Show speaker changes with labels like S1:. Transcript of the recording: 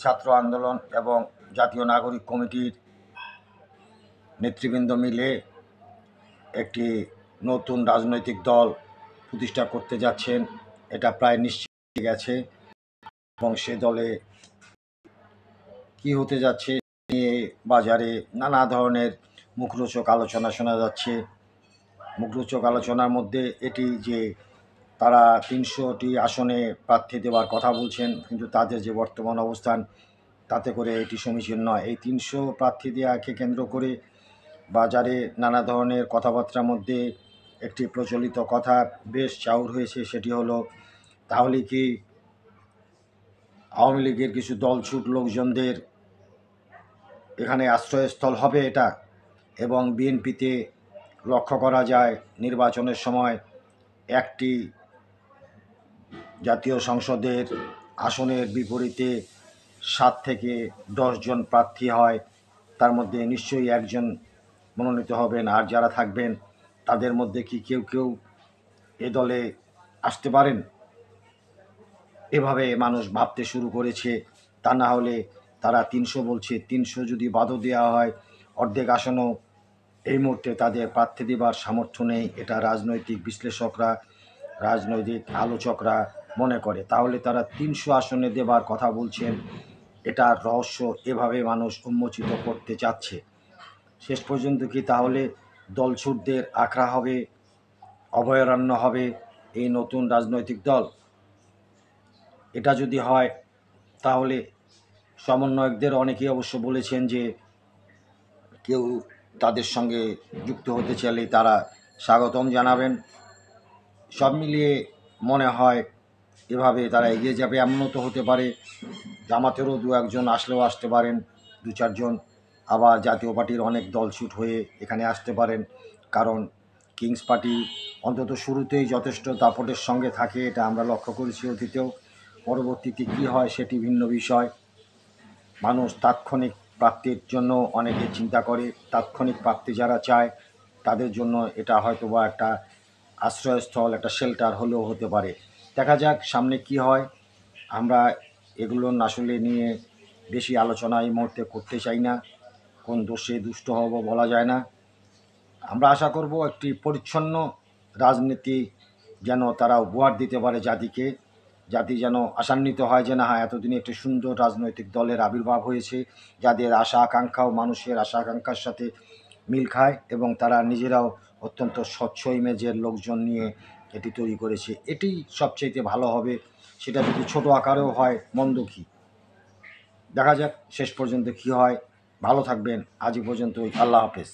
S1: ছাত্র আন্দোলন এবং জাতীয় নাগরিক কমিটির নেতৃবৃন্দ মিলে একটি নতুন রাজনৈতিক দল প্রতিষ্ঠা করতে যাচ্ছেন। এটা প্রায় নিশ্চিত হয়ে গেছে এবং সে দলে কি হতে যাচ্ছে নিয়ে বাজারে নানা ধরনের মুখরোচক আলোচনা শোনা যাচ্ছে। মুখরোচক আলোচনার মধ্যে এটি যে তারা ৩০০টি আসনে প্রার্থী দেওয়ার কথা বলছেন, কিন্তু তাদের যে বর্তমান অবস্থান তাতে করে এটি সমীচীন নয়। এই ৩০০ প্রার্থী দেওয়াকে কেন্দ্র করে বাজারে নানা ধরনের কথাবার্তার মধ্যে একটি প্রচলিত কথা বেশ চাউর হয়েছে, সেটি হলো তাহলে কি আওয়ামী লীগের কিছু দলছুট লোকজনদের এখানে আশ্রয়স্থল হবে এটা। এবং বিএনপিতে লক্ষ্য করা যায় নির্বাচনের সময় একটি জাতীয় সংসদের আসনের বিপরীতে 7 থেকে 10 জন প্রার্থী হয়, তার মধ্যে নিশ্চয়ই একজন মনোনীত হবেন, আর যারা থাকবেন তাদের মধ্যে কি কেউ কেউ এ দলে আসতে পারেন, এভাবে মানুষ ভাবতে শুরু করেছে। তা না হলে তারা ৩০০ বলছে, ৩০০ যদি বাদও দেওয়া হয় অর্ধেক আসনও এই মুহূর্তে তাদের প্রার্থী দেবার সামর্থ্য নেই, এটা রাজনৈতিক বিশ্লেষকরা রাজনৈতিক আলোচকরা মনে করে। তাহলে তারা ৩০০ আসনে দেবার কথা বলছেন, এটার রহস্য এভাবে মানুষ উন্মোচিত করতে চাচ্ছে। শেষ পর্যন্ত কি তাহলে দলছুটদের আখড়া হবে, অভয়ারণ্য হবে এই নতুন রাজনৈতিক দল? এটা যদি হয় তাহলে সমন্বয়কদের অনেকেই অবশ্য বলেছেন যে কেউ তাদের সঙ্গে যুক্ত হতে চাইলে তারা স্বাগতম জানাবেন। সব মিলিয়ে মনে হয় এভাবে তারা এগিয়ে যাবে। এমনও তো হতে পারে জামাতেরও 2-1 জন আসলেও আসতে পারেন, 2-4 জন। আবার জাতীয় পার্টির অনেক দলছুট হয়ে এখানে আসতে পারেন, কারণ কিংস পার্টি অন্তত শুরুতেই যথেষ্ট দাপটের সঙ্গে থাকে, এটা আমরা লক্ষ্য করেছি অতীতেও। পরবর্তীতে কী হয় সেটি ভিন্ন বিষয়। মানুষ তাৎক্ষণিক প্রাপ্তির জন্য অনেকে চিন্তা করে, তাৎক্ষণিক প্রাপ্তি যারা চায় তাদের জন্য এটা হয়তোবা একটা আশ্রয়স্থল, একটা শেল্টার হলেও হতে পারে। দেখা যাক সামনে কি হয়। আমরা এগুলো আসলে নিয়ে বেশি আলোচনা এই মুহূর্তে করতে চাই না, কোন দোষে দুষ্ট হব বলা যায় না। আমরা আশা করব একটি পরিচ্ছন্ন রাজনীতি যেন তারা উপহার দিতে পারে জাতিকে, জাতি যেন আশান্বিত হয় যে না হ্যাঁ এতদিনে একটি সুন্দর রাজনৈতিক দলের আবির্ভাব হয়েছে, যাদের আশা আকাঙ্ক্ষাও মানুষের আশা আকাঙ্ক্ষার সাথে মিল খায় এবং তারা নিজেরাও অত্যন্ত স্বচ্ছ ইমেজের লোকজন নিয়ে এটি তৈরি করেছে। এটি সবচাইতে ভালো হবে। সেটা যদি ছোট আকারেও হয় মন্দ কী, দেখা যাক শেষ পর্যন্ত কী হয়। ভালো থাকবেন, আজ পর্যন্তই, আল্লাহ হাফেজ।